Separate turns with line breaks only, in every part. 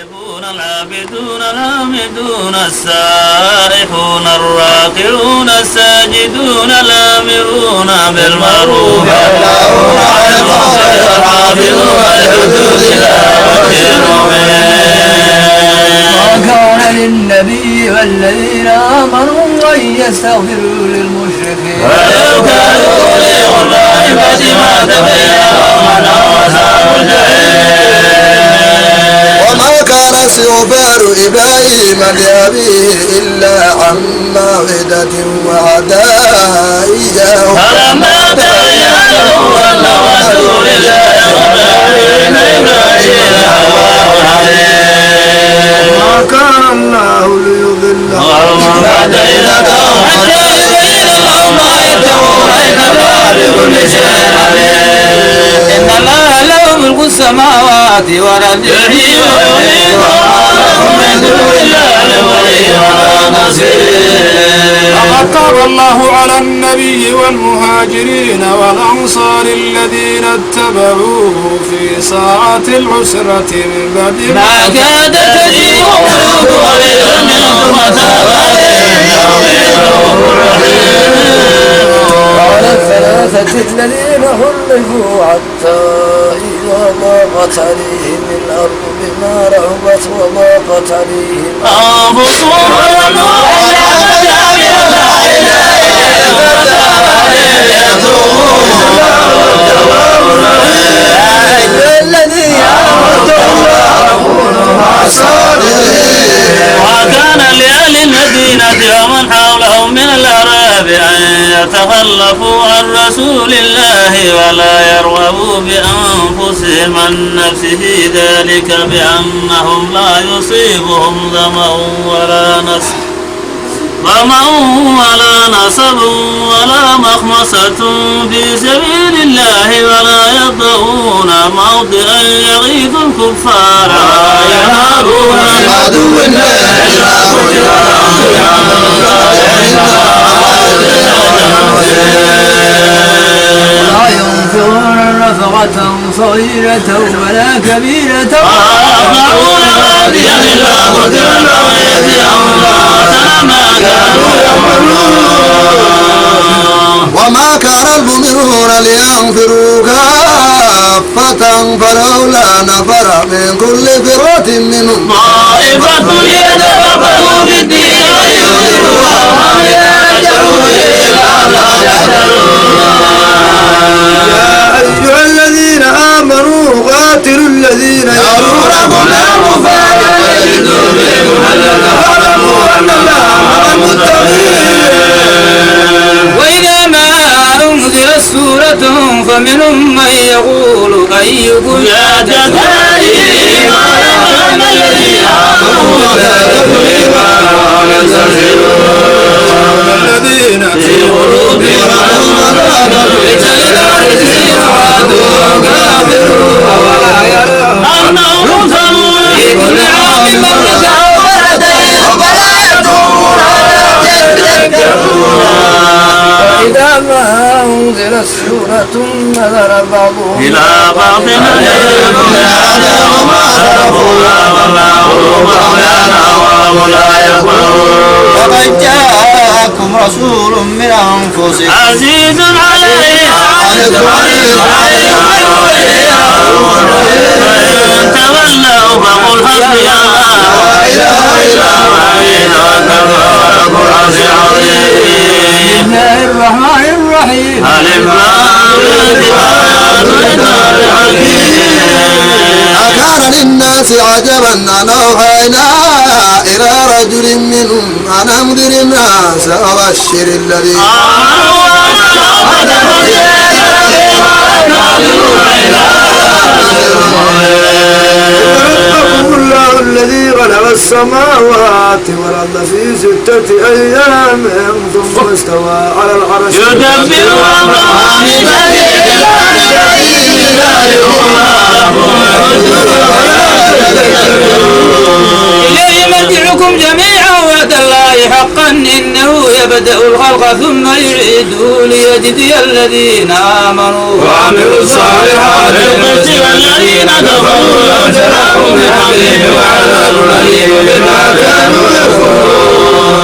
التائبون العابدون الحامدون السائحون الراكعون الساجدون الآمرون بالمعروف والناهون عن المنكر الحافظون لحدود الله
ما كان للنبي والذين آمنوا أن يستغفروا للمشركين
ولو كانوا أولي قربى بعد ما تبين لهم أنهم أصحاب الجحيم.
وما كان استغفار إبراهيم لأبيه إلا عن موعدة وعدها إياه
فلما تبين له أنه عدو لله رب العالمين إبراهيم أواه حليم.
ما كان الله ليضل
قوما بعد إذ هداهم حتى يبين لهم ما يتقون إن الله بكل شيء عليم. إن الله له ملك السماوات والأرض يحيي ويميت وما لكم من دون الله ولي ولا نصير.
لقد تاب الله على النبي والمهاجرين والأنصار الذين اتبعوه في ساعة العسرة من بعد
ما كاد تزيغ قلوب فريق منهم وتاب عليهم إنه غفور رحيم.
وعلى الثلاثة الذين خلفوا حتى إذا ضاقت عليهم الأرض بما رحبت وضاقت عليهم
أنفسهم ظنوا أن لا ملجأ من الله إلا إليه فتاب عليهم يتوبون التواب الرحيم. يا أيها الذين آمنوا كونوا مع الصادقين. وكان لأهل المدينة ومن حولهم من الأعراب أن يتخلفوا عن رسول الله ولا يرغبوا بأنفسهم عن نفسه ذلك بأنهم لا يصيبهم ظمأ ولا نصب ولا مخمصة في سبيل الله ولا يطؤون موطئا يغيظ الكفار ولا ينالون من عدو الله إلا
لا ينفقون نفقة صغيرة ولا كبيرة
ويقطعون واديا إلا قدر لهم يجزيهم الله أحسن ما كانوا يعملون.
وما كان المؤمنون لينفروا كافة فلولا نفر من كل فرقة منهم
طائفة يتفقهوا في الدين وينذروا قوما يرجعوا إليه لعلهم يحذرون.
يا أيها الذين آمنوا قاتلوا الذين
يرونكم لا مفارقة يجدوا بكم هلكا واعلموا أن الله مع المتقين. وإذا ما أنزلت سورة فمنهم من يقول أيكم زادته إيمانا الذين آمنوا وزادتهم إيمانا الذين في قلوبهم مرض لتلك وعدوا كافرون ولا يرون أنهم مبتلون في كل عام مرة أو مرتين ولا يتوبون ولا يذكرون.
وإذا ما أنزلت سورة نظر بعضهم
إلى بعض هل يكون هذا وما صرفوا والله مولانا وهم لا يكفرون.
وقد جاءكم رسول من أنفسكم
عزيز عليه عنتم حريص عليكم فإن تولوا فقل حسبي الله لا إله إلا هو عليه توكلت وهو رب العرش العظيم.
بسم الله الرحمن الرحيم
ألف لام
أكان للناس عجبا أن أوحينا إلى رجل منهم أن أنذر الناس وبشر الذين ربكم الله الذي خلق السماوات والأرض في 6 أيام ثم استوى على العرش
يدبر أمره إليه مرجعكم جميعا وعد الله حقا إنه يبدأ الخلق ثم يعيده ليجزي الذين آمنوا وعملوا الصالحات ويقتل الذين كفروا وجزاهم بحقهم وعلى بما كانوا يكفرون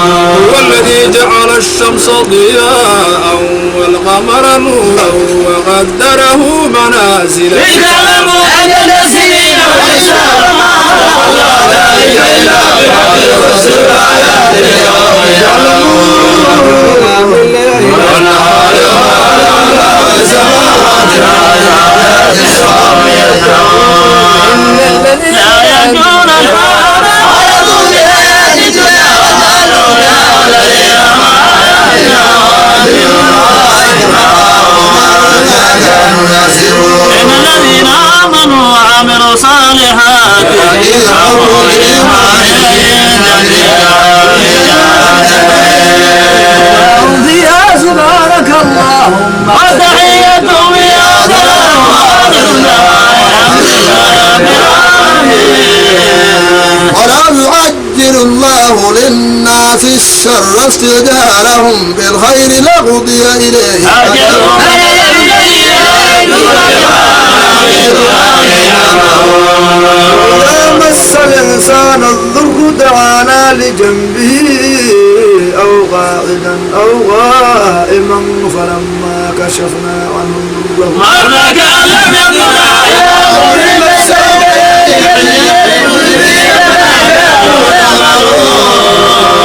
هو الذي جعل الشمس ضياء والقمر نورا وقدره منازل
لتعلموا عدد السنين والحساب ما خلق الله ذلك إلا بالحق ويفسر آياته لقوم يعلمون والنهار وما والسماوات والأرض لقوم يتقون لا يرجون الحق ورضوا بالحياة الدنيا وجعلوا بها والذين ما آياتنا إن الذين آمنوا وعملوا صالحات يسعون
فيها سبحانك اللهم
وتحيتهم يا سلام
ولو يعجل الله للناس الشر استعجالهم بالخير لقضي إليه
إذا مس الإنسان الضر دعانا لجنبه أو قاعدا أو قائما فلما كشفنا عنه الضر
مرة كان لم يكن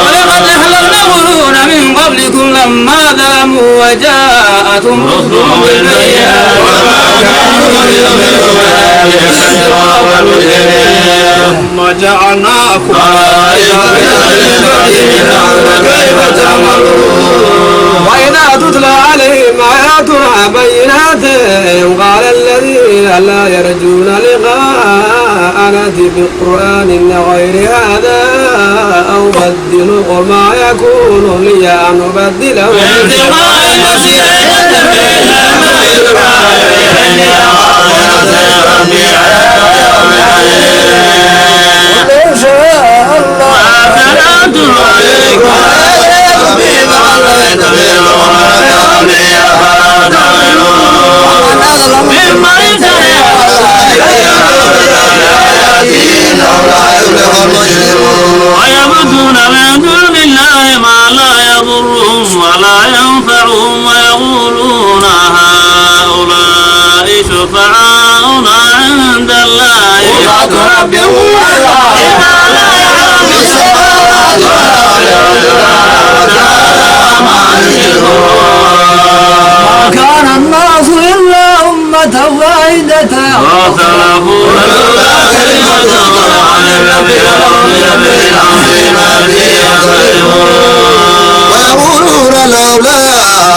ولقد أهلكنا القرون من قبلكم لما ظلموا وجاءتهم رسلهم بالبينات وما كانوا ليؤمنوا
ثم جعلناكم
كيف تعملون
وإذا تتلى عليهم آياتنا بينات قال الذين لا يرجون لقاءنا بقرآن غير هذا أو بدله ما يكون لي أن أبدله
ابتغاء المسيح
إن شاء الله
ويعبدون من دون الله ما لا يضرهم ولا ينفعهم ويقولون هؤلاء شفعاؤنا عند الله وتنبئون بما لا يعلم في السماوات
ما كان الناس إلا أمة واحدة
واختلفوا لولا كلمة عن ربك لقضي بينهم فيما فيه يختلفون
ويقولون لولا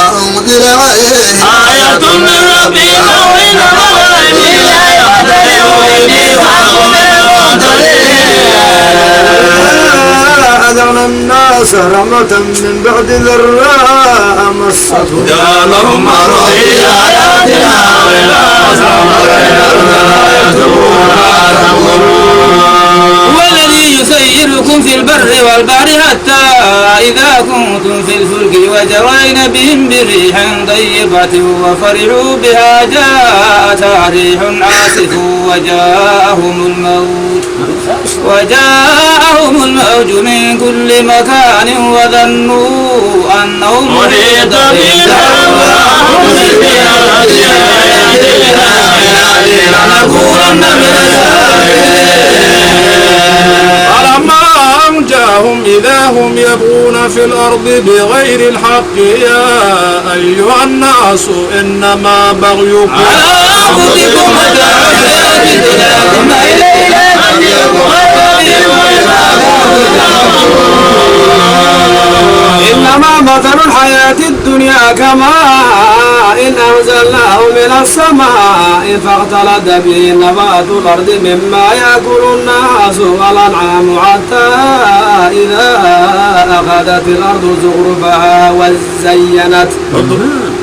أنزل عليه
آية من ربك وإنما الغيب لا يختلف إني معكم من المنتظرين
أذعن الناس رحمة من بعد ذراء مسته
جعلهم مروا في آياتنا وإلى هو الذي يسيركم في البر والبحر حتى إذا كنتم في الفلك وجرين بهم بريح طيبة وفرحوا بها جاءتها ريح عاصف وجاءهم الموج من كل مكان وظنوا أنهم محيط بهم لنكونن من
فلما أنجاهم إذا هم يبغون في الأرض بغير الحق يا أيها الناس إنما بغيكم
على أنفسكم متاع الحياة الدنيا ثم إلينا مرجعكم
إنما مثل الحياة الدنيا كماء إن أنزلناه من السماء فاختلط به نبات الأرض مما يأكل الناس والأنعام حتى إذا أخذت الأرض زخرفها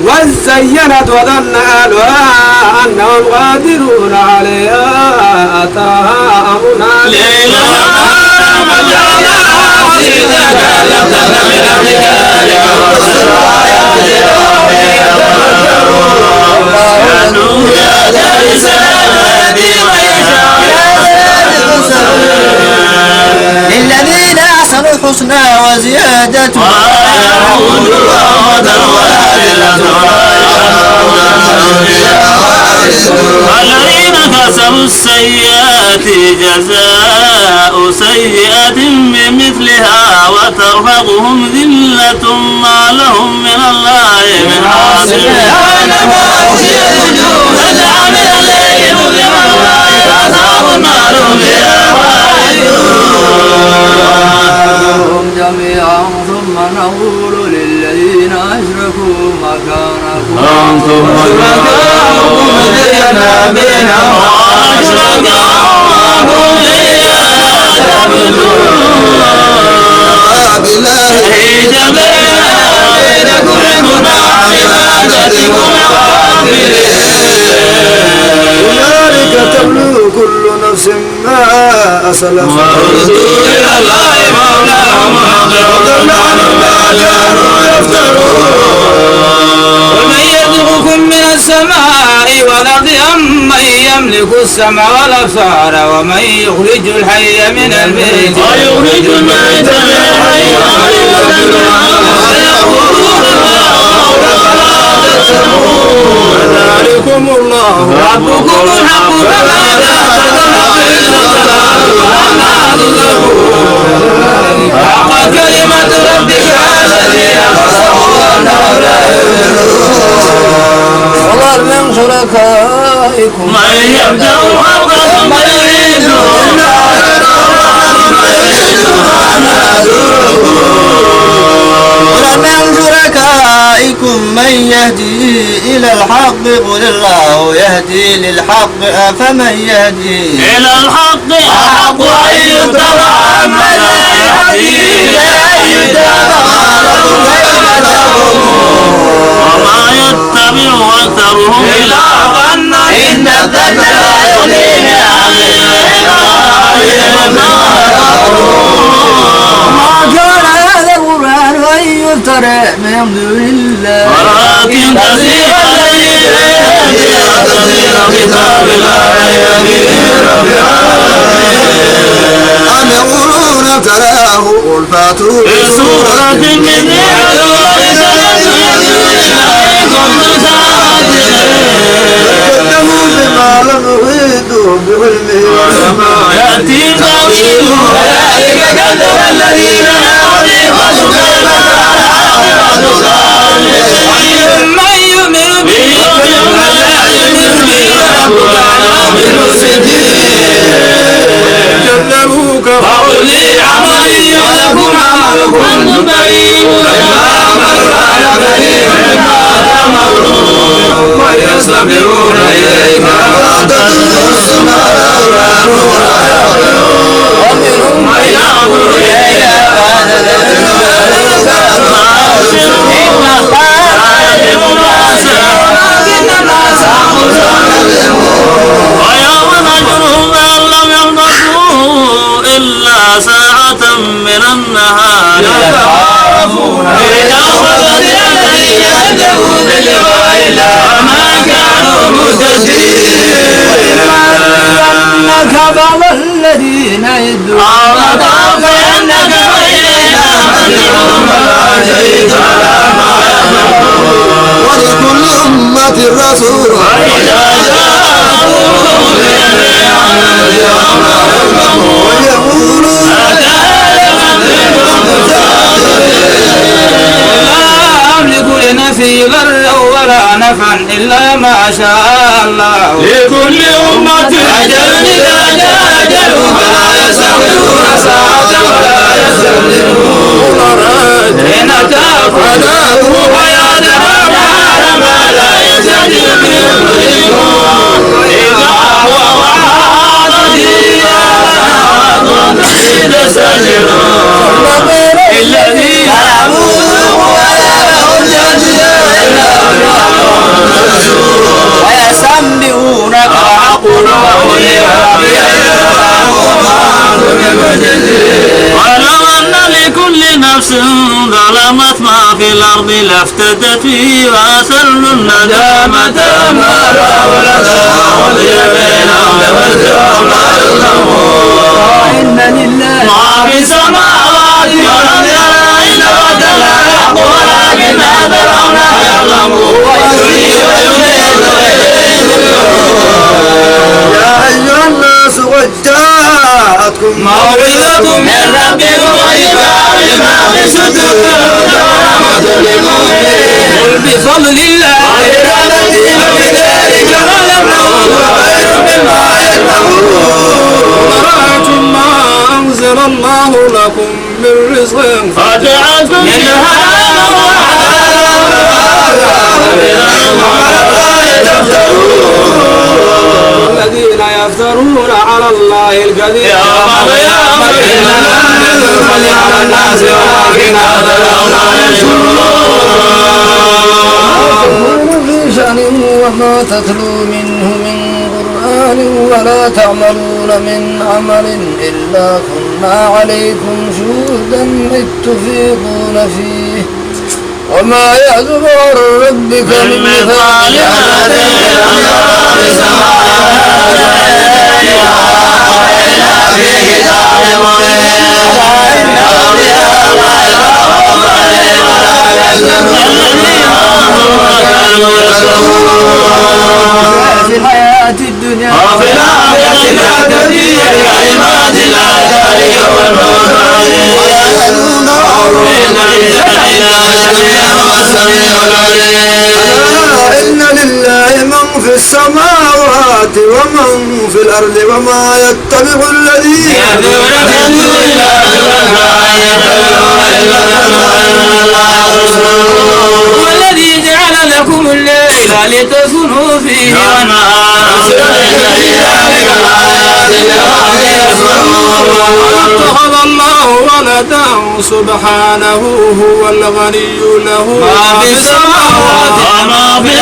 وزينت وظن أهلها أنهم قادرون عليها أتاها أمرنا
ليلا وجعلناها حصيدا كأن لم تكن من أهلها لنفسر آياتنا ويتفكرون يا دار السلام يهدي من يشاء إلى صراط مستقيم
الحسنى وزيادتها
والذين كسبوا السيئات جزاء سيئة بمثلها وترهقهم ذلة ما لهم من الله من عاصم كأنما أغشيت وجوه فجعل عليهم بما الله عذاب النار بها
هم جميعا ثم نقول للذين أشركوا مكانكم
أنتم شركاؤكم زينا بينهم وأشركاؤكم إياه تعبدون
بالله
بينكم عندنا عبادتكم
هنالك تبلو كل نفس ما أسلف
وردوا إلى الله مولاهم وضل عنهم ما كانوا يفترون ومن يرزقكم من السماء والأرض أمن يملك السمع والأبصار ومن يخرج الحي من الميت ويخرج الميت من الحي ويقولون
ذلكم الله
ربكم الحق فماذا تدعون حق كلمة ربك على الذين كفروا أنهم لا يؤمنون
وهل من شركائكم
من يبدأ الخلق ثم يعيده
ومن شركائكم من يهدي إلى الحق قل الله يهدي للحق أفمن يهدي
إلى الحق أحق أن يتبع من لا يهدي إلى أن يتبع وما يتبع أكثرهم إلا ظن إن الظن لا يغني من
ما كان هذا القرآن أن يفترى من دون الله
ولكن تصديق الذي تصديق كتاب لا ريب فيه رب العالمين
أم يقولون تراه قل فاتوا
بسورة مثله
كذبوا بما لم يحيطوا بعلمه وسماء
يأتي تأويله ذلك كذب الذين من قبلهم من يؤمن به ومن لا يؤمن به ربك يؤمن
كذبوك
فقل لي عملي ولكم عملكم أنتم بريئون مما أعمل وأنا بريء مما تعملون ويستمعون إليك وتدعو السماء ومنهم من يعبد إليك ويوم نجرهم أن لم يلبثوا إلا ساعة من النهار يتعارفون بينهم الذين كذبوا بلقاء الله وما كانوا مهتدين
إنك بعض الذين يدعون
فإنك وإلينا مرجعهم فلا شهيد على ما يفعلون
ولكل أمة رسول
وإذا جاءهم
ويقولون
لا أملك لنفسي ضرا ولا نفعا إلا ما شاء الله لكل أمة أجل إذا جاء أجلهم فلا يستغفرون ساعة ولا يستقدمون إن أتاكم عذابه فيدعون على ما لا يستجيب منه إذا هو وعاد تستجرون الذين
ويسمعونك
ولو أن لكل نفس ظلمت ما في الأرض لافتدت به وأسروا الندامة ما رأوا لها وقضي بينهم بالقسط وما يظلمون
إن لله
ما في السماوات والأرض
وبشرتكم
موعظة من ربكم وشفاء لما في الصدور ورحمة للمؤمنين قل بفضل الله وإرادته فبذلك فليفرحوا خير مما يجمعون
ورأيتم ما أنزل الله لكم من رزق
فجعلتم منه حراما
الذين يفترون على الله الكذب
يوم القيامة إنما يدخل على الناس ولكن أكثرهم لا يشكرون
في شأن وما تتلو منه من قرآن ولا تعملون من عمل إلا كنا عليكم شهودا إذ تفيضون فيه وما يعزب عن ربك من مثقال في الحياة الدنيا
وفي الآخرة لا تبديل لكلمات الله ذلك هو الفوز
إن لله من في السماوات ومن في الأرض وما يتبع الذين
والذي جعل لكم الليل لتسكنوا فيه والنهار
اتخذ الله ولدا سبحانه هو الغني له
ما في السماوات وما في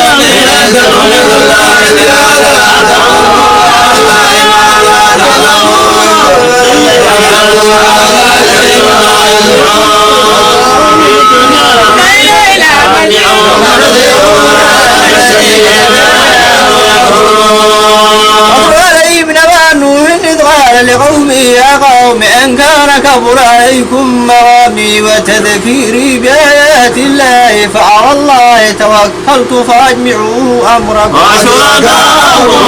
لقومه يا قوم إن كان كبر عليكم مقامي وتذكيري بآيات الله فعلى الله توكلت فأجمعوا أمركم
وشركاءكم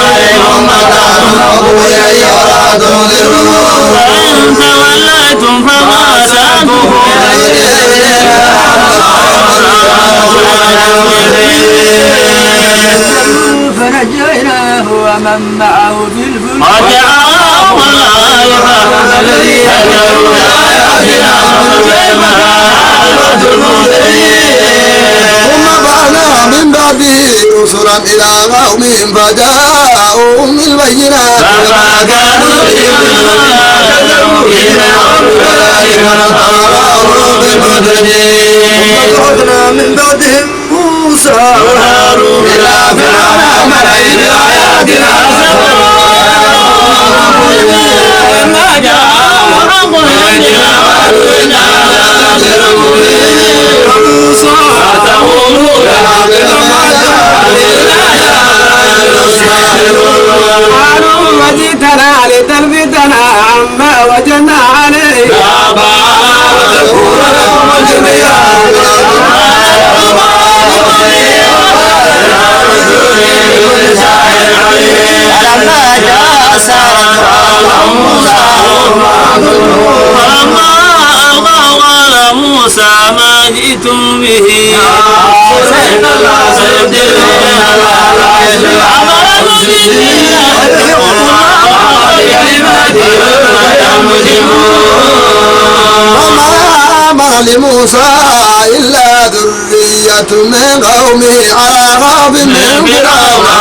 عليكم فإن توليتم فما سألتكم
فنجيناه ومن معه في الفلك
وجعلهم الله يفعل الذي يجعلون
ثم بعثنا من بعده رسلا إلى قومهم فجاءوهم بالبينات
فما كانوا كذبوا بنا وكذلك نصرهم بالمجرمين
وبعثنا من بعدهم موسى
وهارون إلى فرعون ملئ بآياتنا لما جاءهم حق عندنا قالوا إن هذا لسحر مبين فتقولوا لحق
قالوا وجئتنا لتلفتنا عما وجدنا عليه
وتكون لكم الجبيان
فلما جاء سارة
فلما ألقوا قال موسى ما جئتم به إن الله سيبدل
وما أمر لموسى إلا ذرية من قومه على خوف من فرعون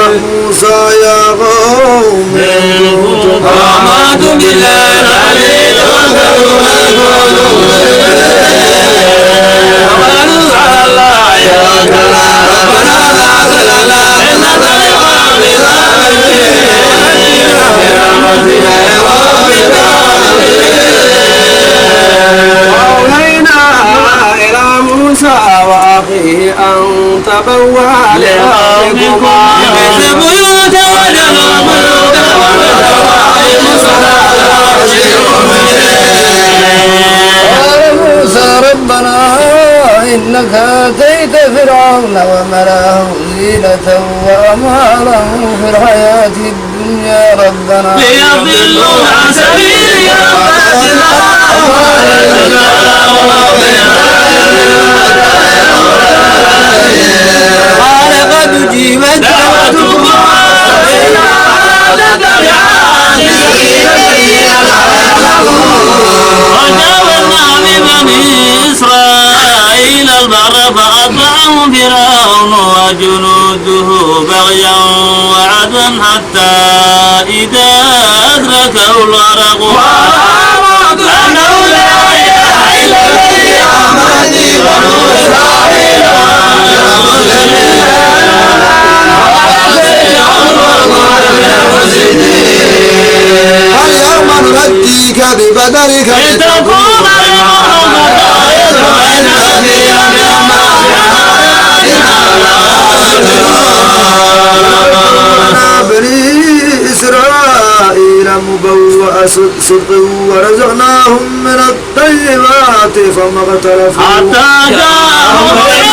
موسى يا قوم
آمنت بالله العلي وقالوا على الله يا كلام ربنا لا تلنا إنك لقوم
وأوحينا إلى موسى وأخيه أن تبوأ لقومكما
مثل بيوت وجنوا بيوت وجنوا الصلاة
قال موسى ربنا إنك آتيت فرعون وملأه زينة وأموالا في الحياة الدنيا ربنا
ليضلوا عن سبيلك قال قد أجيبت دعوتكما وجاوزنا ببني إسرائيل البر فأطعهم فرعون وجنوده بغيا وعدوا حتى إذا أدركه الغرق أنه لا إله إلا الذي آمنت بنو إسرائيل
اليوم ننجيك ببدنك
لتكون لهم آية وإن
بني إسرائيل مبوأ صدق ورزقناهم من الطيبات فما اختلفوا
حتى جاءهم وإن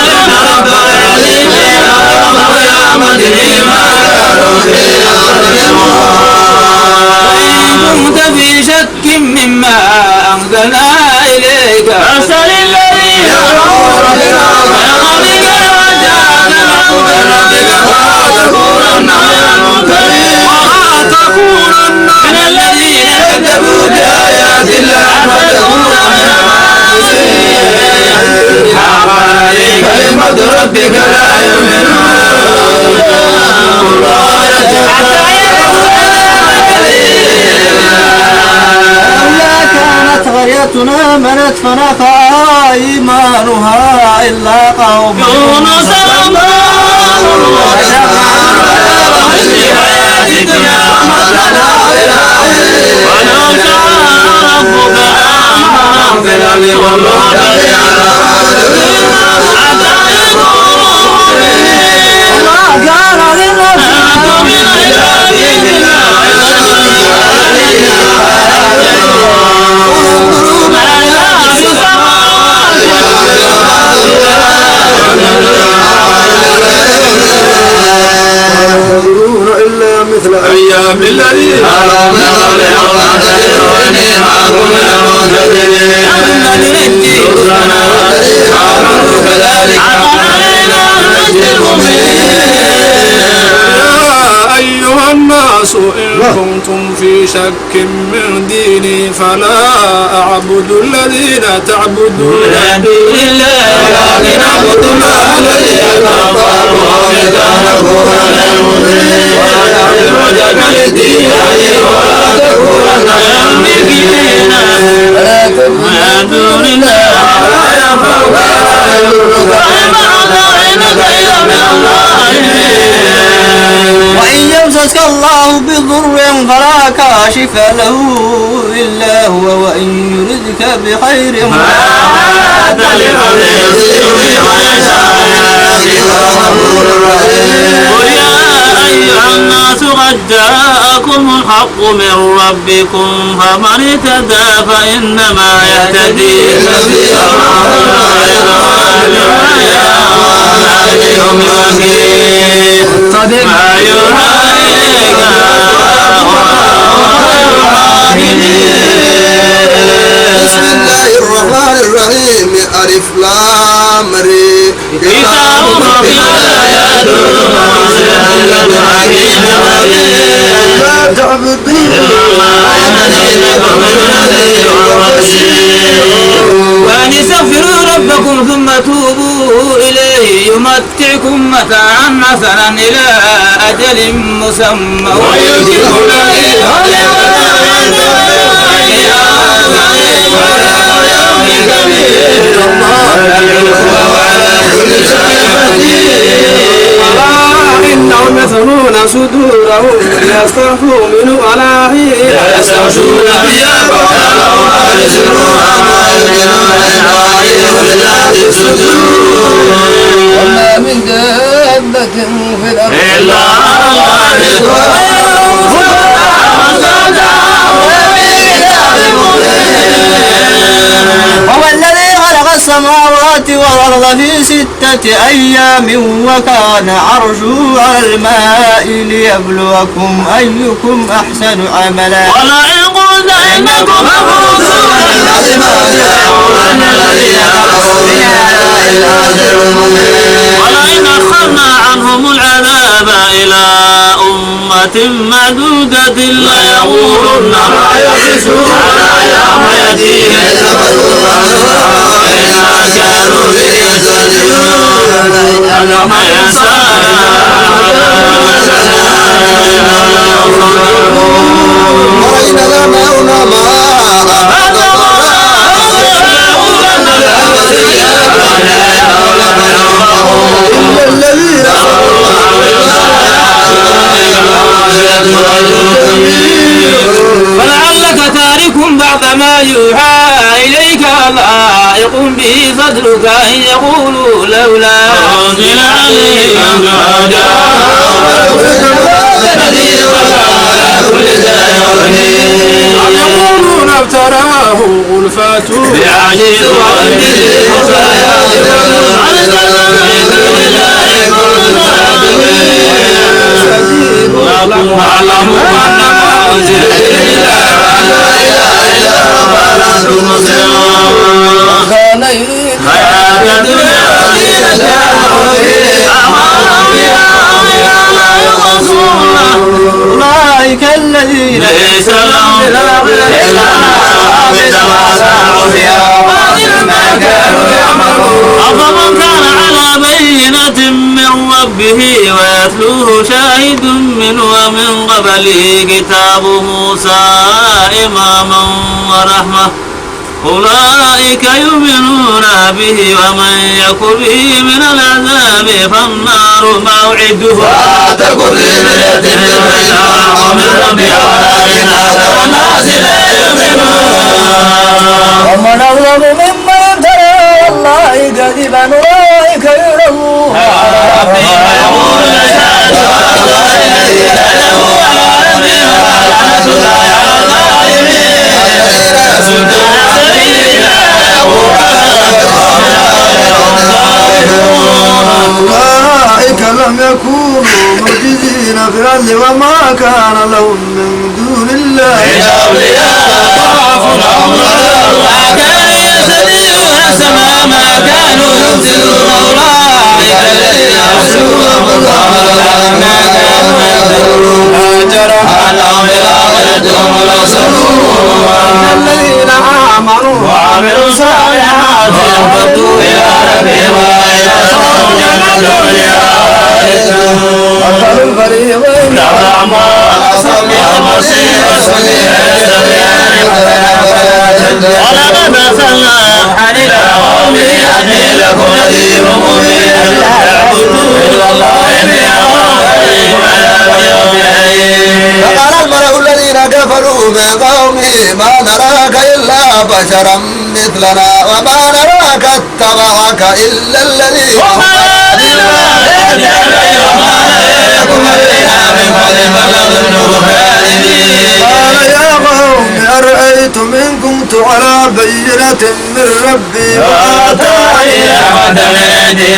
كنت في شك مما أنزلنا إليك فاسأل الذين يدعون بربك وجاءك ولا تكونن من الذين كذبوا بآيات الله حق عليك كلمة ربك لا يؤمنون كانت قريتنا آمنت فنفعها إيمانها إلا قوم يونس ولو شاء ربك آمن في الأرض
ينظرون إلا مثل أيام الذين
أيها الناس إن كنتم في شك من ديني فلا أعبد الذين تعبدون
من دون الله ولكن أعبد الله الذي يتغفر ويتنكر للمؤمنين ولا تخرجك للدين ولا تكونن من المشركين من دون الله ولا ينفعك ولا يضرك وإنك إذا من الله وإن يمسسك الله بضر فلا كاشف له إلا هو وإن يردك بخير قل يا أيها الناس قد جاءكم الحق من ربكم فمن اهتدى فإنما يهتدي لنفسه صدق ما يوحى إليك
بسم الله الرحمن الرحيم ألف لام ر
كتاب ربنا
لا تعبدون
وأن استغفروا ربكم ثم توبوا إليه يمتعكم متاعا حسنا إلى أجل مسمى ويؤتكم
إنهم يثنون صدورهم ليستخفوا منه على حين
يستغشون ثيابهم
وما من دابة في الأرض
إلا هو الذي خلق السماوات والأرض في 6 أيام وكان عرشه على الماء ليبلوكم أيكم أحسن عملا ولئن قلت إنكم مبعوثون ولئن أخرنا عنهم العذاب إلى أمة معدودة ليقولن ما يحسون يوم يأتيهم إنما كانوا به يستهزئون ألم ينسانا
وإن لمعنا
فلعلك تارك بعض ما يوحى إليك لائق به فضلك أن يقولوا لولا أنزل عليه
أم يقولون افتراه قل فاتوا
بعزيز أولئك الذين ليس لهم إلا ما سعوا فيها ما كانوا يعملون أفمن كان على بينة من ربه ويتلوه شاهد منه ومن قبله كتاب موسى إماما ورحمة أولئك يؤمنون به ومن يك به من العذاب فالنار موعده لا تكن في مرية من ربها ولكن أكثر الناس لا يؤمنون ومن أظلم ممن افترى الله كذبا أولئك يعرضون على ربهم ويقول أشهد على الله الذي لا إله إلا هو ولعنة الله على الظالمين
أولئك لم يكونوا معجزين في الأرض وما كان لهم من دون الله
ما كانوا يستطيعون السماء ما كانوا يبصرون أولئك الذين أرسلهم الله ما كانوا يقدرون هاجر عنهم بالآخرة هم الأخسرون الذين آمنوا وعملوا الصالحات ينبتوا إلى ربهم وإلى مثل الفريقين كالأعمى أصحاب السير ولقد أرسلنا نوحا إلى قومه أني لكم نذير مبين اعبدوا إلا الله إني أخاف عليكم عذاب يوم أليم
فقال الملأ الذين كفروا من قومه ما نراك إلا بشرا مثلنا وما نراك اتبعك إلا الذين
قال يا قوم أرأيتم إن كنت على بينة من ربي
وآتاني رحمة من عندي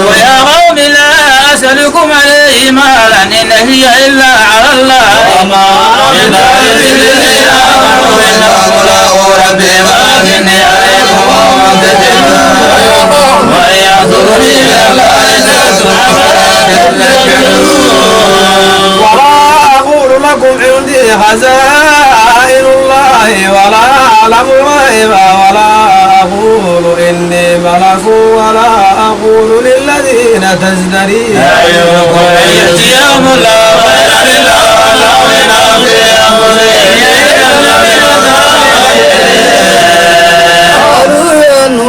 ويا قوم لا أسألكم عليه مالا إن هي إلا على الله ما من الذين آمنوا إنهم ملاقو ربهم ولكني عليكم وإن يعذرني ولا أقول لكم عندي خزائن الله ولا أعلم الغيب ولا أقول إني ملك ولا أقول للذين تزدري أعينكم أن يأتيهم الله خيرا لله وإن في أنفسهم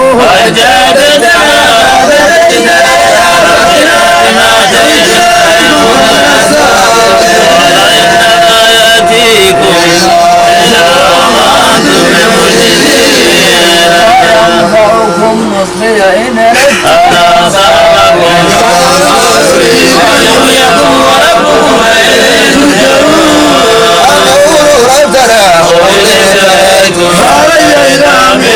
وجادتنا
علي إلامي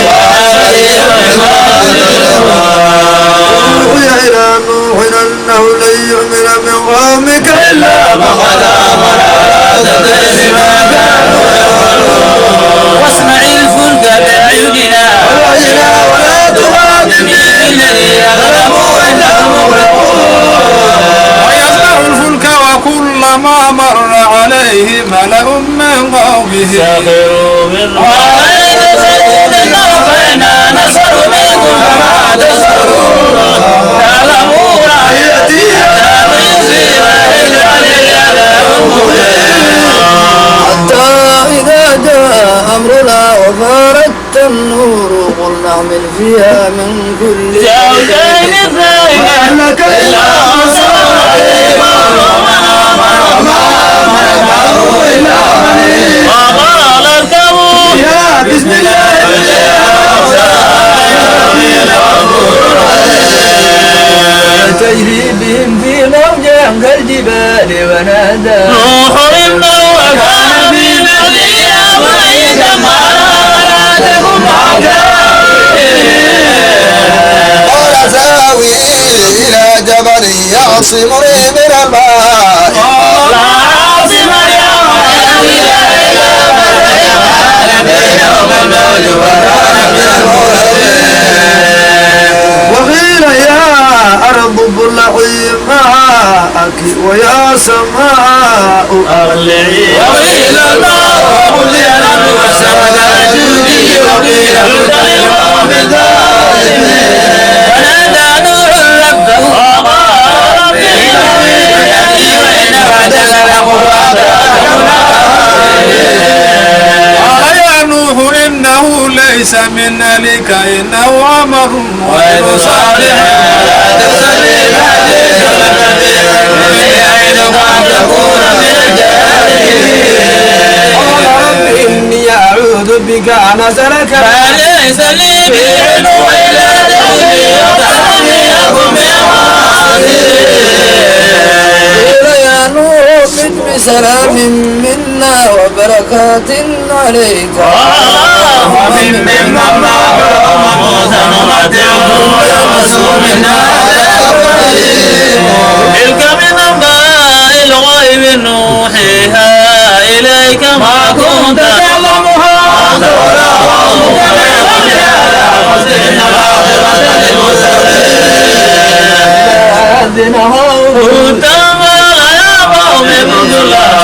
ويا إلى نوح أنه لن يؤمن من قومك إلا من قد آمن
واصنع الفلك بأعيننا
ولا تخاطبني
الذين ظلموا إنهم مغرقون
ويصنع الفلك وكلما مر عليه ملأ من قومه
سخروا منه وإن تسجدنا فإنا نسخر منكم كما تسخرون تعلمون
يأتي
حتى إذا جاء أمرنا وفارت النور قل نعمل فيها من كل
زوجين اثنين
لك إلا
وقال اركبوا
يا بسم الله
تجري بهم في موج كالجبال ونادى
نوح إنه وكان في المدينة ميتا ولا تكن معك
قال ساوي إلى جبل يعصمني من الماء
لا عاصم اليوم من أمر
وقيل يا أرض ابلعي ماءك ويا سماء
أغلعي وقيل النار وقل يا رب والسماء جودي وقيل الطير بالظالمين ونادى نوح ربه وقال رب إني وإن وعدك لحق
قال يا نوح إنه ليس من أهلك إنه عمل غير صالح
لا تسلي الحديث والنبي إني أعدك أن تكون من الجاهلين
قال رب إني أعوذ بك أن أسألك
فليس لي بعلم إلا تهدي وتهدي أكن من
قيل يا نوح اهبط بسلام منا وبركات عليك
ومن ممن معك وموسى نمتعهم ويمسوا منا عذاب أليم تلك من أنباء الغيب نوحيها إليك ما كنت تعلمها أنت ولا قومك من قبل هذا فاصبر العاقبة للمتقين هود يا قوم اعبدوا الله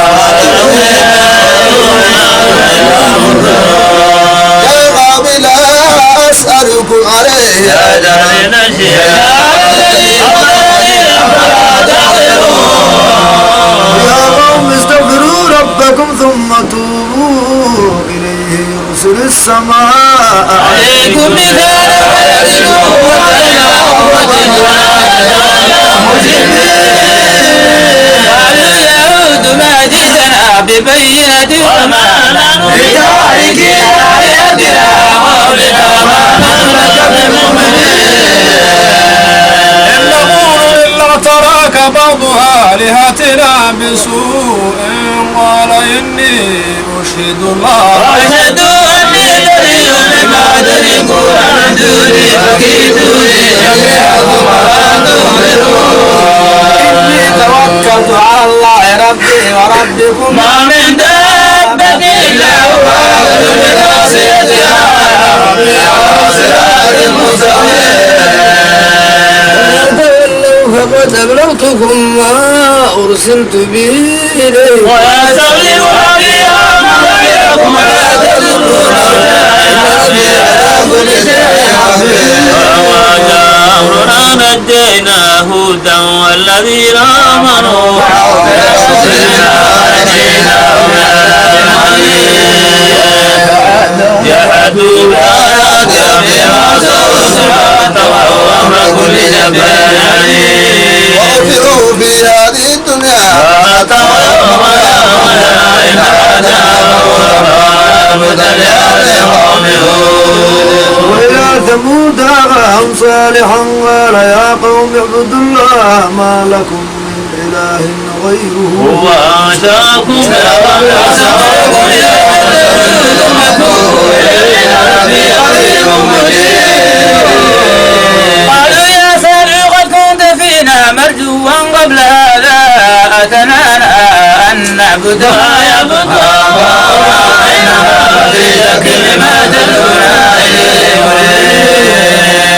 يا قوم لا أسألكم عليه
أجر نشيا
يا قوم استغفروا ربكم ثم توبوا إليه يرسل السماء
عليكم مثال ويزنوا وبين أمة قالوا يهود ما جئتنا ببينة وما نحن بتاركين آياتنا وقولنا ما نحن لك بمؤمنين
إن نقول إلا تراك بعض آلهتنا بسوء قال إني أشهد الله
واشهدوا أني بريء مما تشركون من دوني فكيدوني جميعكم ولا تنظرون
إني توكلت على الله ربي وربكم
ما من دابة إلا هو آخذ بناصيتها ربي على صراط مستقيم
تولوا فقد أبلغتكم ما أرسلت به إليكم
ويستغلوا فيها ما غيركم ولا تضرون ربي على كل شيء حفيظ أمرنا نجينا هودا والذين آمنوا جحدوا بآيات ربهم وعصوا الصراط وهو أمر كل جبار عنيد
وأطيعوا في هذه الدنيا
وإلى ثمود أخاهم صالحا قال يا قوم اعبدوا الله ما لكم من إله غيره
هو أنشأكم من الأرض وسخركم إلينا ربي قريب مجيب قالوا يا صالح قد كنت فينا مرجوا قبل هذا أتنانا أن نعبدها يعبدها ورأينا في كلمة تدعونا إليه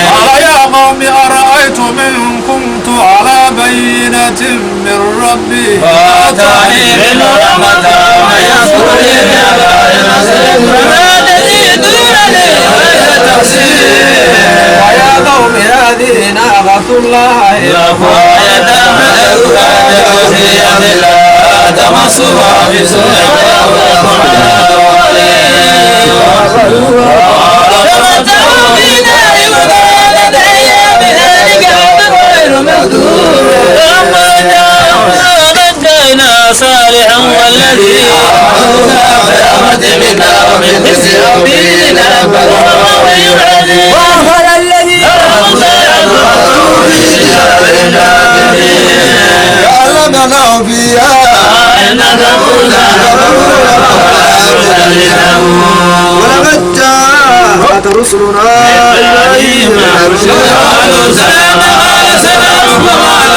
قال يا قوم أرأيتم إن كنت على بينة من ربي
وآتاني منه رحمة ويذكرني بآباء المسلم وما تزيدونني غير تقصير
ويا قوم هذه ناقة الله
لكم آية فذروها بوصية لا تمسوها بسوء تمتعوا في نار وكانت أيام ذلك غير مقدور نجينا صالحا والذي آمنا برحمة منا ومن خزي ربنا وهو العزيز وأخذ الذي
كلمنا فيها
إنك
ولقد جاءت رسلنا إبراهيم
قالوا سلام قال سلام وقال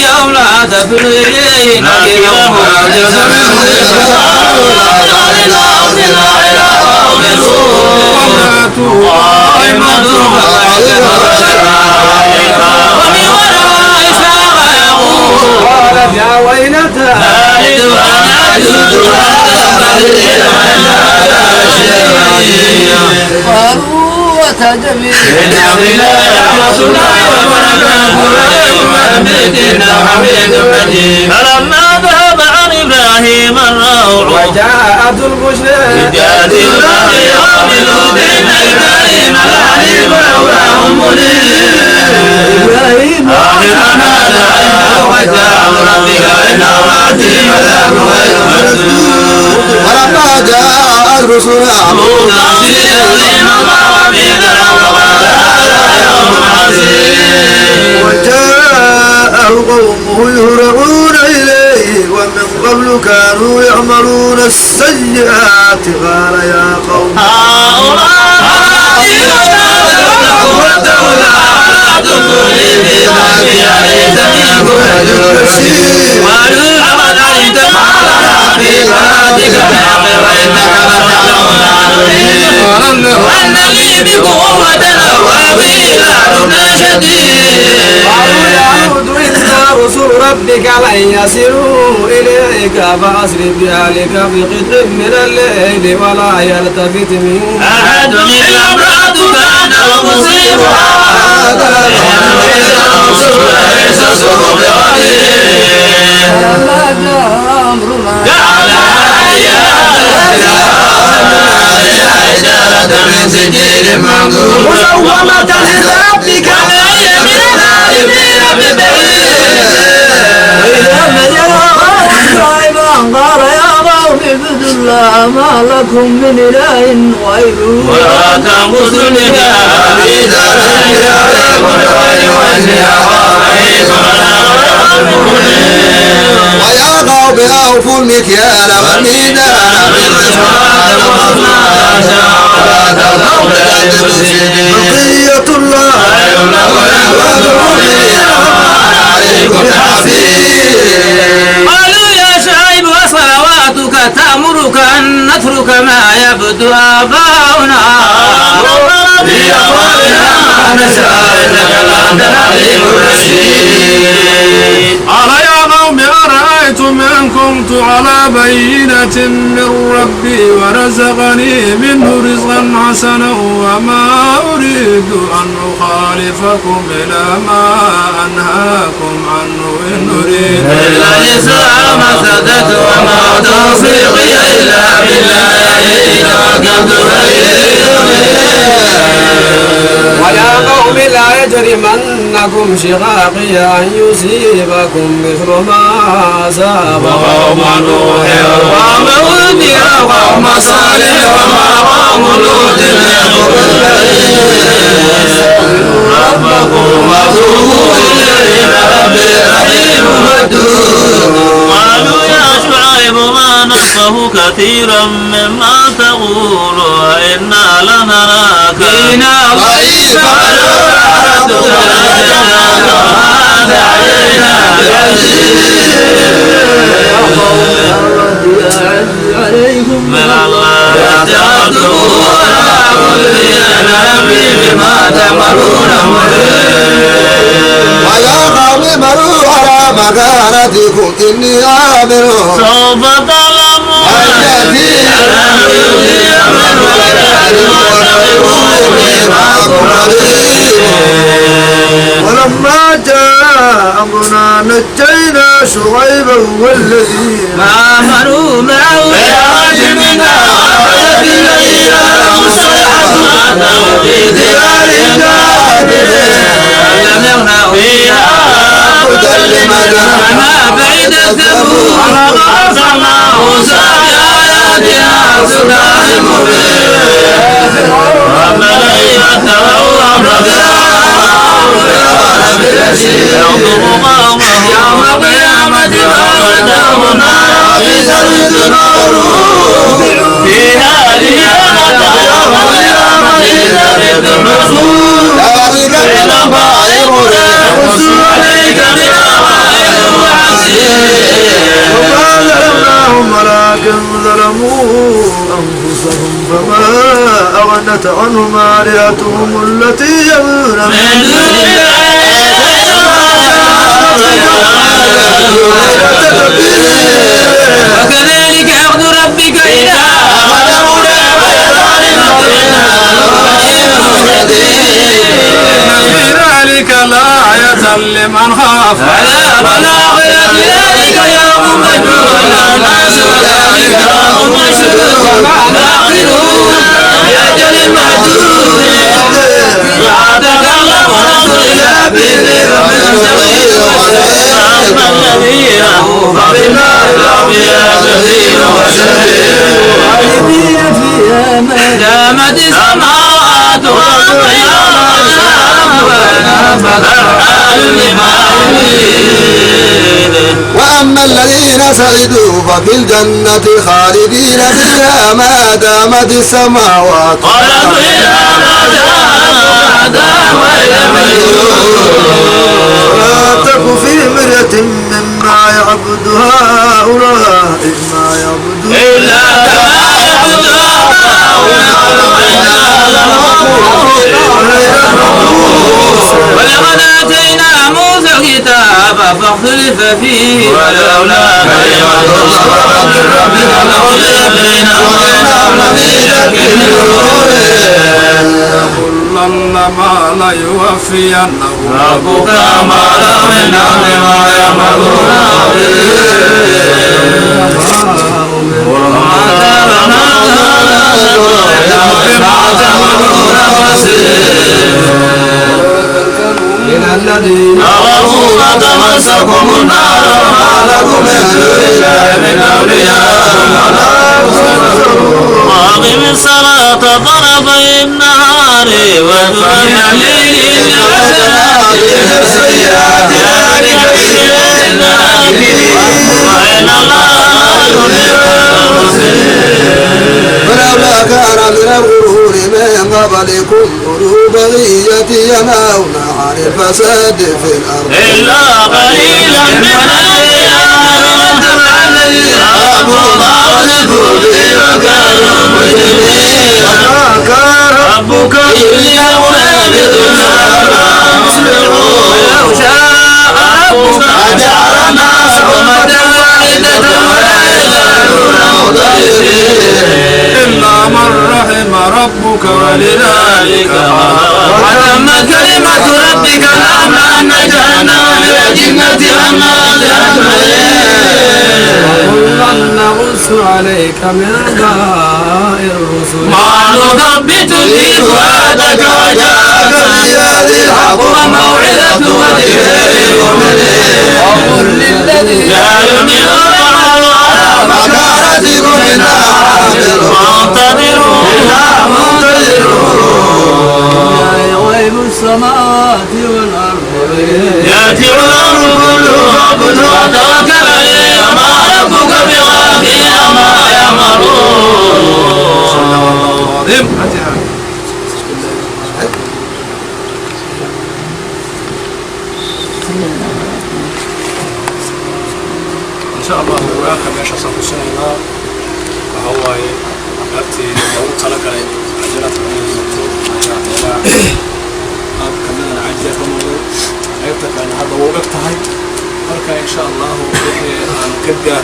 يوم لا تفر إليه يوم قائمة ومن وراء إسحاق يعقوب
قالت يا ويلتى
ألد وأنا أجود
قالوا وتجميل
إن أمرنا رحمة الله وبركاته بيتنا حميد مجيد فلما ذهب عن إبراهيم الروع
وجاءت البشرى
يجادلنا في قوم لوط إن إبراهيم لحليم أولاه منيب
إبراهيم
آخرنا لا وجاء ربك إنه آتي عذاب غير مسدود
ولما جاءت رسلنا
لوطا بذرهم الله بذرا وقال هذا يوم عسير
وجاءه قومه يهرعون إليه ومن قبل كانوا يعملون السيئات قال يا قوم
هؤلاء واتقوا لا تدخلي في ذاتي أليس منكم رجل رشيد قالوا لقد علمت ما لنا في ذاتك الحق وإنك لتعلم ما نريد وأن لي بكم قوة أو آوي إلى ركن شديد
قالوا يا هود إن رسل ربك لن يصلوا إليك فأسر بأهلك بقطع من الليل ولا يلتفت منهم
أحد إلا امرأتك أنه مصيبها ليس سوء بغير
فلما جاء أمرنا
من سجيل منظور مسومة لربك وهي من الغالبين ببعيد
قال يا قوم اعبدوا الله ما لكم من إله غيره
ولا تنقصوا النكاح في دار الكتاب والغير
ويا قوم أوفوا المكيال والميزان
بالقسطاس وما شاء ولا تغلوا بالمفسدين
بقية الله
عليكم قالوا يا شعيب وصلواتك تأمرك أن نترك ما يعبد آباؤنا في أقوالنا ما نشاء إنك لأنت العليم الرشيد
قال يا قوم أرأيتم إن كنت على بينة من ربي ورزقني منه رزقا حسنا وما أريد أن أخالفكم إلى ما أنهاكم عنه إن أريد
إلا الإسلام سددت وما توفيقي إلا بالله توكلت
ويا قوم لا يجرمنكم شقاقي أن يصيبكم مثل ما أصاب
وقوم نوح وقوم هود وقوم صالح وما قوم لوط ربكم وتوبوا إليه ربي رحيم ودود قالوا يا شعيب ما نعلمه كثيرا مما تقول وإنا لنراك فينا ضعيفا عليكم من الله يعتقدون بما تعملون
ويا قوم مروا على مكانتكم إني عامل
سوف تعلمون
ولما جاء أمرنا نجينا شعيبا والذين
آمنوا معه برحمنا الذين في ديارنا لم فيها مكلمة ما بين الثبوت وأرسلناه آياتنا سلطان مبين ربنا يتولوا أمرنا يوم قومه يوم القيامة فأخذهم النار بسبب ذنوبهم فيها ديانة يوم القيامة بسبب الرسول ذلك من أنباء القرى عليك من أوائل وحسين
وما ظلمناهم ولكن ظلموا أنفسهم فما أغنت عنهم آلهتهم التي يدعون من دون
وكذلك أخذ ربك إذا أخذ القرى وهي ظالمة
في ذلك لآية لمن خاف
عذاب الآخرة ذلك يوم مجهول الناس ذلك يوم مشهود فآخرون بأجل محدود لا تكلم رسول إلا بإذن من سبيل أما الذين فبالله ربها كثير وشديد خالدين فيها ما دامت السماوات والأرض
وأما الذين سعدوا ففي الجنة خالدين فيها ما دامت السماوات
قالوا إلى ما جاءنا
ولا تك في مرية مما يعبد هؤلاء ما يعبدون
إلا كما يعبد ولقد آتينا موسى الكتاب فاختلف فيه ولولا كلمة سبقت من ربك لقضي بينهم إنهم لفي شك
كلا لما ليوفينهم
ربك أعمالهم إنهم بما يعملون وما تابعنا بما تعملون
من الذين
كفروا فتمسكم النار وما لكم من دون الله من أولياء وأقم الصلاة طرفي النهار وزلفا من الليل إن حسنات السيئات ذلك ذكر للذاكرين وإن الله يحب المحسنين
فلولا كان من القرون من قبلكم أولو بغية ينهون عن الفساد في الأرض
إلا قليلا من الذين آمنوا ما وجدوا به وكانوا مجرمين
ما كان
ربك يهلك بالدنيا يصلحون ولو شاء ربك لجعل الناس أمة واحدة ولا يزالون مختلفين
إلا من رحم ربك
ولذلك وتمت كلمة ربك لأملأن جهنم من الجنة والناس أجمعين
كلا نقص عليك من أنباء الرسل
ما نثبت به فؤادك وجاءك بهذه الحق وموعظة وذكر للمؤمنين
وقل للذين
لا يؤمنون على مكانتكم إنا عاملون منتظرون
غيب السماوات والأرض
يأتي الأمر كله عبد وتوكل عليه وما ربك بغافل عما
الرحيم. إن شاء الله وآخر ما شخص سنة وهو أبتي أو تلك عجلة كمان عجلة كمان عيبتك أن هذا وقتها مركا إن شاء الله عن كبجة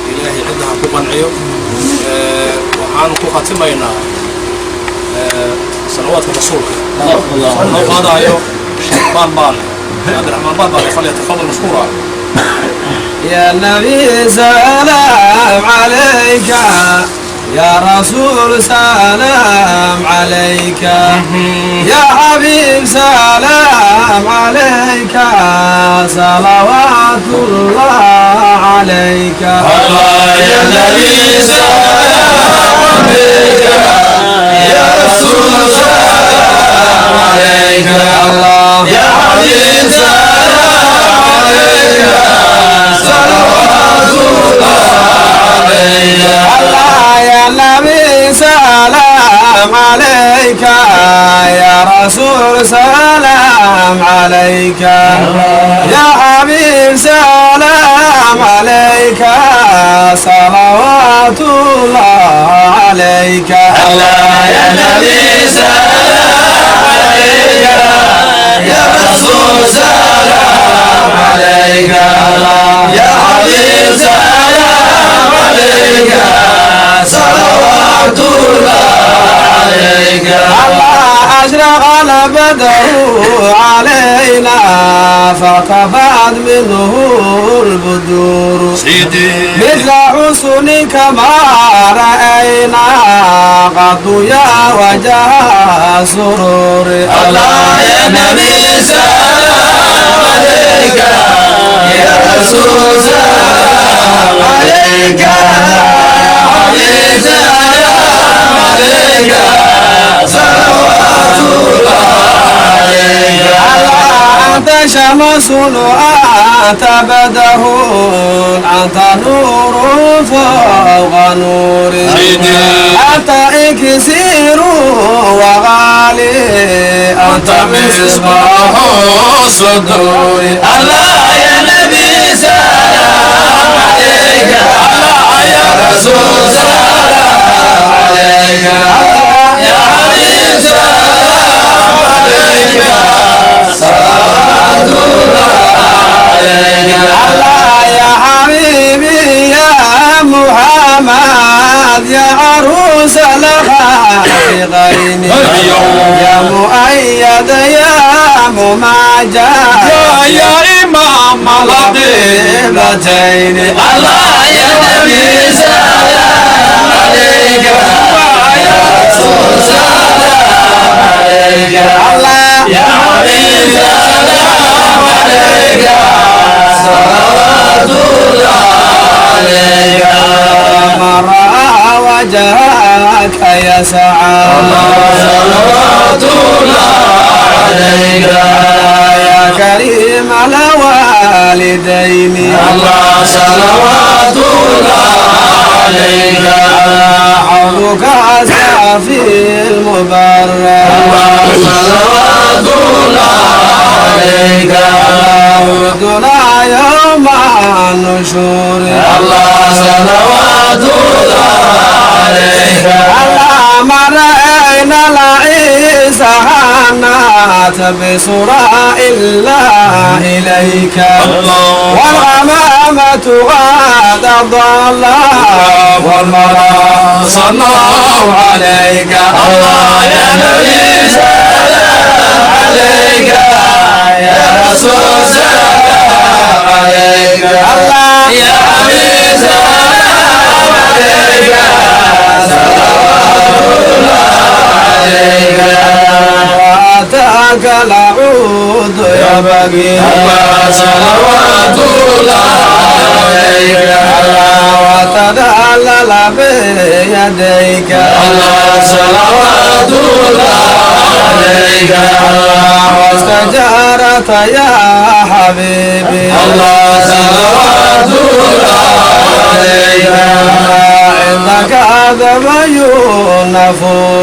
إلهي عندها كوبان عيوب وعن كوخاتمينا صلوات الرسول الله هذا عيوب شبان بالي عبد الرحمن بالي فليتفضل مشكورا.
يا نبي سلام عليك يا رسول سلام عليك يا حبيب سلام عليك صلوات الله عليك.
الله يا نبي سلام عليك يا رسول سلام عليك الله يا حبيب سلام عليك صلوات الله عليك.
الله يا نبي سلام عليك يا رسول سلام عليك يا حبيب سلام عليك صلوات الله عليك.
الله يا نبي سلام عليك يا رسول سلام عليك يا حبيب سلام عليك صلوات الله عليك.
الله أشرق البدر علينا فطفت منه البدور مثل حسنك ما رأينا قط يا وجه سرور.
الله يا نبي سلام عليك يا رسول سلام عليك يا حبيب سلام عليك صلوات الله عليك.
أنت شمس أنت بدر أنت نور فوق نور أنت إكسير وغالي أنت مصباح
صدور. الله يا نبي سلام عليك يا رسول سلام عليك يا حبيب سلام عليك صلوات الله عليك.
الله يا حبيبي يا محمد يا عروس الخالقين يا مؤيد يا مماجد
يا إمام القبلتين. الله يا نبي سلام عليك يا رسول سلام عليك
الله
يا حبيب سلام عليك صلوات الله عليك.
من رأى وجهك يسعى
صلوات الله عليك
يا كريم الوالدين
الله صلوات الله عليك
حوضك الصافي المبرر
الله صلوات الله عليك
ودنا يوم النشور
الله صلوات الله عليك
الله مرينا العيسى هنات بسرى إلا إليك والغمامة غاد ضلا والمرى
صلوا عليك. الله يا نبي سلام عليك يا رسول سلام عليك
الله
يا حبيب سلام عليك صلوات الله عليك.
وأتاك العود يا بقي
صلوات الله عليك
وتدلل بيديك
صلوات الله عليك
واستجارت يا حبيبي
صلوات الله عليك
عندك ذم ينفور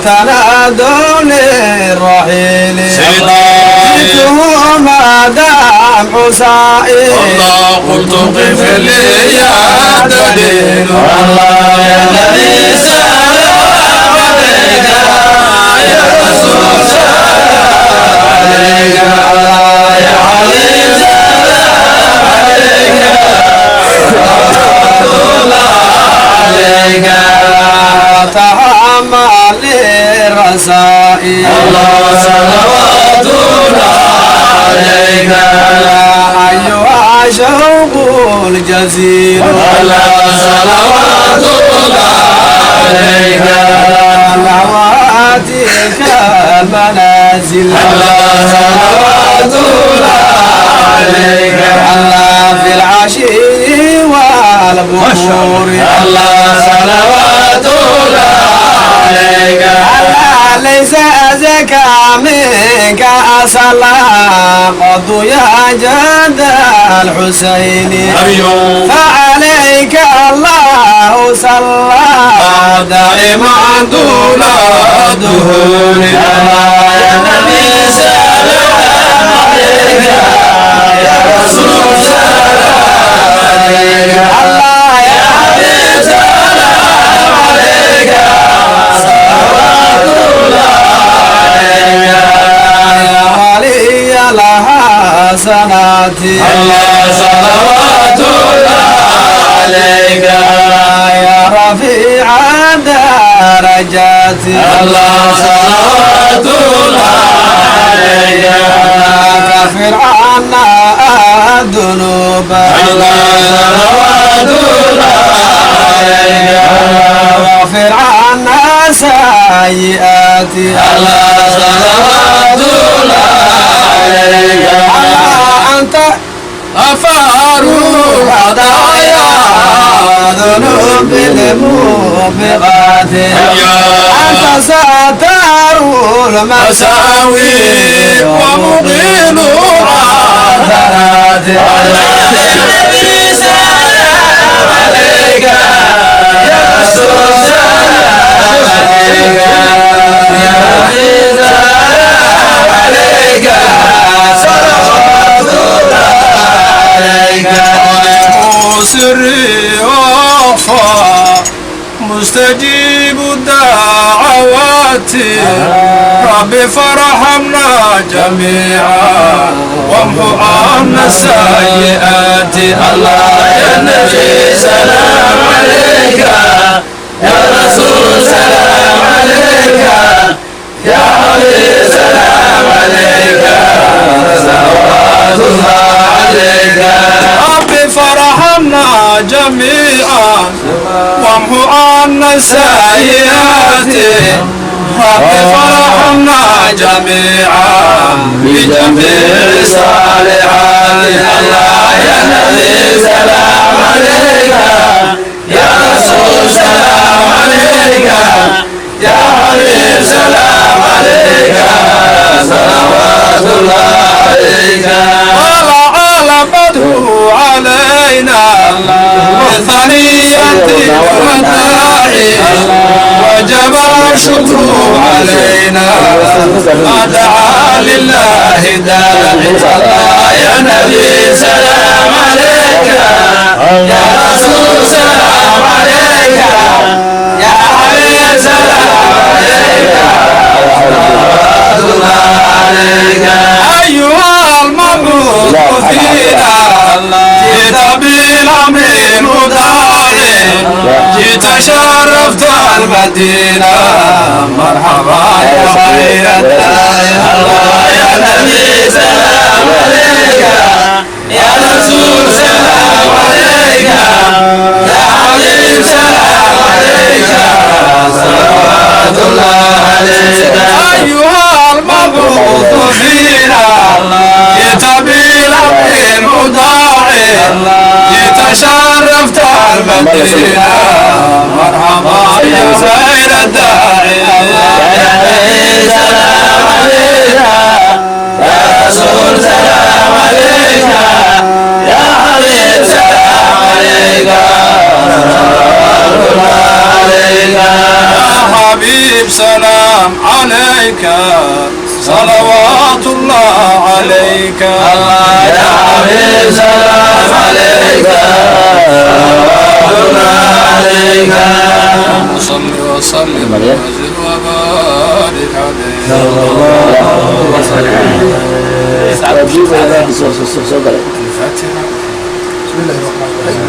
تنادوا للرحيل جئته ما دام حسائي
الله قلت قف لي يا دليل
الله يا نبي سلام عليك يا رسول سلام عليك يا حبيب سلام عليك صلوات الله عليك
تحمل الرسائل
الله صلوات الله عليك
أيها شوق الجزيل
الله صلوات الله عليك
نواتك المنازل
الله صلوات الله عليك
الله في العشي والبكور
الله صلوات الله عليك
الله ليس أزكى منك أصلا قد يا جد الحسين فعليك الله صلى
دائما دون الدهور الله يا نبي سلام عليك يا رسول سلام عليك الله يا حبيب سلام عليك صلوات الله عليك
يا ولي الحسنات
الله صلوات الله عليك
يا رفيع الدرجات
الله صلوات الله عليك
كفر عنا الذنوب
الله صلوات الله عليك
واغفر عنا سيئات
الله صلوات الله عليك
أنت
غفار الخطايا
ذنوب الموبقات أنت ستار المساوي
ومقيل العثرات الله يا نبي سلام عليك يا رسول سلام عليك يا حبيب سلام عليك صلوات الله عليك
سري وفا مستجيب الدعوات ربي فرحمنا جميعا وامحو عنا السيئات
الله يا نبي سلام عليك يا رسول سلام عليك يا حبيب سلام عليك صلوات الله عليك
ربي فرحمنا جميعا وامحو عنا السيئات ربي فرحمنا جميعا
بجميع الصالحات الله يا نبي سلام عليك يا رسول سلام عليك يا حبيب سلام عليك صلوات الله عليك
ولعل بدر علينا بثنية الوداع وجب الشكر علينا ما دعا لله داعي
الله يا نبي سلام عليك يا رسول سلام عليك يا حبيب سلام عليك صلوات الله عليك
أيها المبعوث فينا جئت بالأمر المداع جئت شرفت المدينة مرحبا يا خير الداعي
الله يا نبي سلام عليك يا رسول سلام عليك يا حبيب سلام عليك صلوات الله عليك
أيها المبعوث فينا جئت بالأمر المداع جئت شرفت المدينة مرحبا يا خير الداعي
يا نبي سلام عليك يا رسول سلام عليك يا حبيب سلام عليك صلوات الله عليك
يا حبيب سلام عليك صلوات الله عليك
يا حبيب سلام عليك صلوات الله عليك
صل وسلم وزد وبارك عليك الفاتحة.
بسم الله الرحمن الرحيم.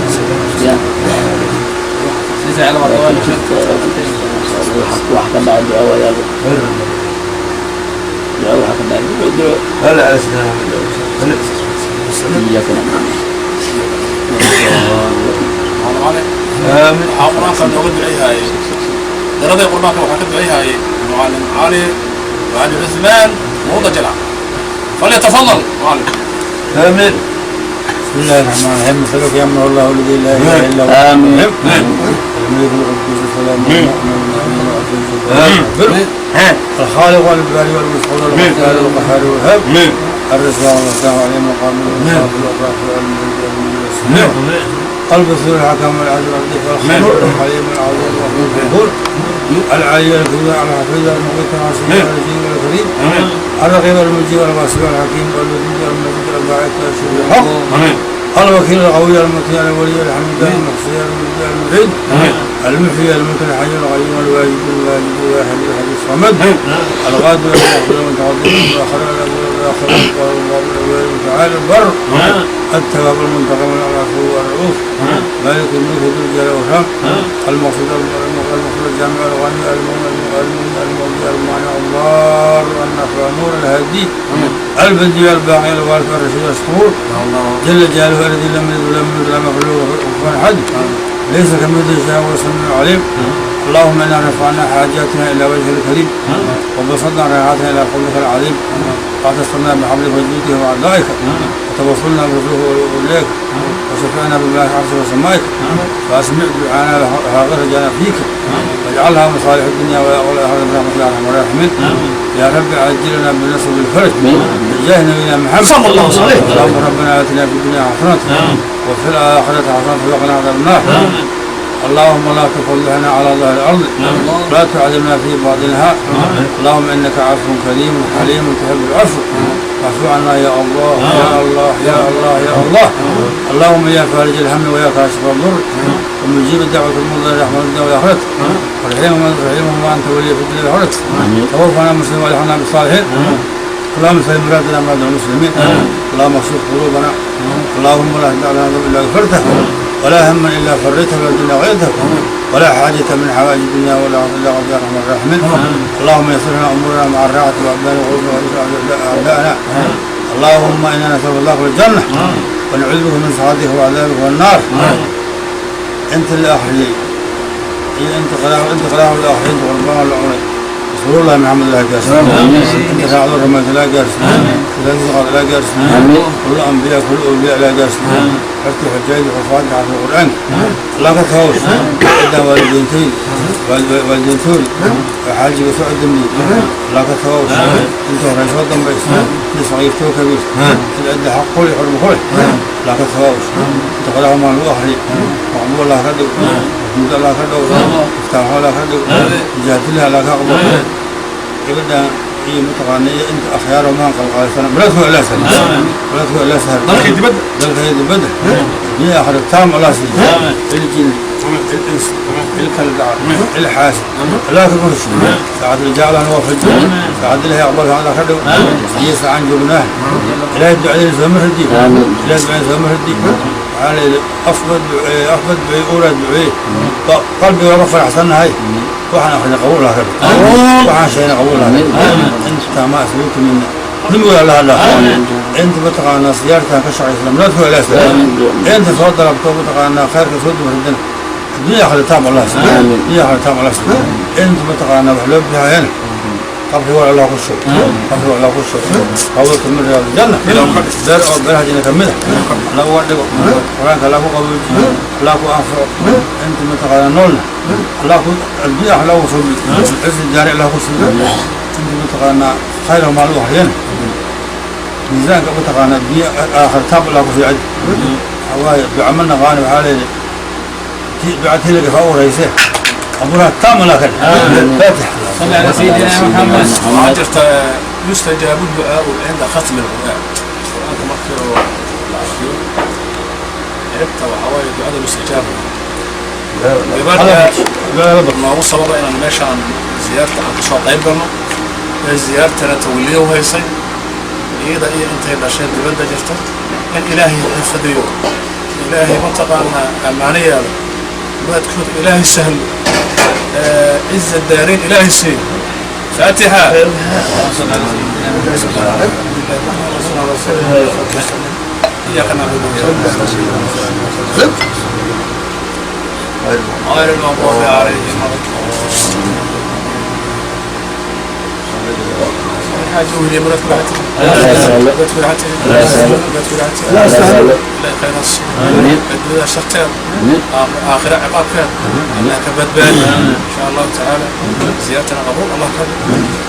وحكم بعد دعوة يا دعوة حكم بعد دعوة
هلا أسلام
إياك نعبد
آمين. قرآن كان يقول دعي هاي درجة قرآن كان وحكم دعي هاي معلم علي وعلي عثمان موضة جلع فليتفضل معلم.
آمين.
بسم الله الرحمن الرحيم. مثلك يمنع الله الذي لا اله الا هو
آمين
الملك القدوس السلام الخالق والباري والمسحور والمختار والقهار والوهاب الرزاق والسلام عليه مقام الوصاف والأطراف والملك البصير الحكم والعدل واللطيف والخبير الحليم العظيم الغفور العلي الكبير على حفيظ المغيث العظيم العزيز الكريم الرقيب المجيب الواسع الحكيم والودود المجيد الباعث الشهود الحق الوكيل القوي المطيع الولي الحميد المحصي المبدع المريد المحيي الملك الحي القيوم الواجد الواحد الاحد الصمد القادر المقدر المتقدم الاخر الاول الاخر الله الاول تعالى البر التواب المنتقم العفو والرؤوف مالك الملك ذو الجلال والإكرام المقصود المقصود الجامع الغني المولي المانع الضار النافع النور الهادي البديع الباقي الوارث الرشيد الصبور جل جلاله الذي لم يلد ولم يولد ولم يكن له كفوا احد ليس كمثله شيء وهو السميع العليم. اللهم انا رفعنا حاجاتنا الى وجهك الكريم وبسطنا ريحاتنا الى قولك العظيم واعتصمنا بحبلك وجودك واعدائك وتوصلنا برسوله اليك وشفعنا بملاك عرشك وسمائك فاسمع دعانا هاغر رجانا فيك واجعلها مصالح الدنيا والاخره برحمتك يا ارحم الراحمين. يا رب عجلنا بالنصر بالفرج بجاه نبينا محمد صلى الله عليه وسلم. اللهم ربنا اتنا في الدنيا حسنه وفي الاخره حسنه وقنا عذاب النار. اللهم لا تفضحنا على ظهر الارض لا تعذبنا في باطنها. اللهم انك عفو كريم حليم تحب العفو فاعف عنا يا الله يا الله يا الله يا الله. اللهم يا فارج الهم ويا كاشف الضر ومجيب الدعوة المضر رحمة الدنيا والآخرة ورحيمهم وأنت ولي في الدنيا والآخرة. توفنا مسلمين والحقنا بالصالحين. اللهم سلم مرادنا مراد المسلمين. اللهم اغفر قلوبنا. اللهم لا تدع لنا ذنبا إلا غفرته ولا هما إلا فريته ولا دنيا غيرته ولا حاجة من حوائج الدنيا ولا عطل إلا قضاء رحمة الراحمين. اللهم يسر لنا أمورنا مع الراحة وأبدان الغرب وأعدائنا. اللهم إنا نسأل الله الجنة ونعوذ بك من سخطك وعذابك والنار. أنت الآخرين أنت خلاه الآخرين تغربان العمرين رسول الله محمد الله قاسم أنت ساعد الرحمة لا قاسم لا تزغط لا قاسم كل الأنبياء كل الأولياء لا قاسم افتح الجيد وفاتح على القرآن لا تتهوش إذا والدينتين والدينتين وحاجي وسعد دمي لا تتهوش أنت رئيس وطن بيس صغير تو كبير الأدى حق قولي حرم قولي لا تتهوش أنت خلاهم عن الآخرين وعمو الله كدو وحمد الله كدو افتح الله كدو جهد الله لا تقبل يبدأ هي متقانية أنت أخيار وما قال سلام لا تقول لا سلام لا تقول لا سلام ذلك يتبدل ذلك يتبدل هي آخر التام الله سيدي الجن الإنس الكلب الحاسد لا تقولش ساعد الرجال أنا وفد ساعد الله يقبل هذا خدو يسعى عن جبناه لا يدعو عليه زمر الدين لا يدعو عليه زمر الدين على أفضل دعاء أولى دعاء قلبي ورفع أحسن هاي وحنا أخذنا قبولها كذا وحنا شينا قبولها أنت ما أسلوك منا نقول الله الله أنت بتقانا سيارتها كشعر الإسلام لا تقول لا سلام أنت تفضل بتقانا خير كسود وردنا الدنيا أخذ تام الله سلام الدنيا أخذ تام الله سلام أنت بتقانا بحلوب بها هنا قبل هو الله خشوا قبل هو الله خشوا قبل كمل رياض الجنة دار أو برها جنة كملها لا وعدك قرآن لا قبل لا أنفع أنت متقانا نولنا لا البيع لا وصل عز الجاري لا وصل أنت متقانا خير ما له أحيانا ميزان متقانا بيع آخر تاب لا وصل عد هواي بعملنا غانم حالي بعتي لك فاور رئيسه أبونا تام لا كذا فاتح
صلى على سيدنا محمد.
عجرت يستجاب الدعاء عند ختم القرآن. القرآن مكر العشير عرفت وحوالي الدعاء المستجاب. لماذا ما وصل إلى المشي عن زيارة عن قيبنا زيارة توليه وهيصي إذا أنت إذا شيء ببدأ جرت إن إلهي يفديه إلهي منطقة أمانية ما تكون إلهي سهل عز الدارين إلهي سهل فاتحة إياك نعبد وإياك غير المغضوب عليهم حاجة ولي مرات بعتي لا سهل لا خير الصلاة بدو شختار آخر عقاب كان الله كبد بان إن شاء الله تعالى زيارتنا قبول الله كبد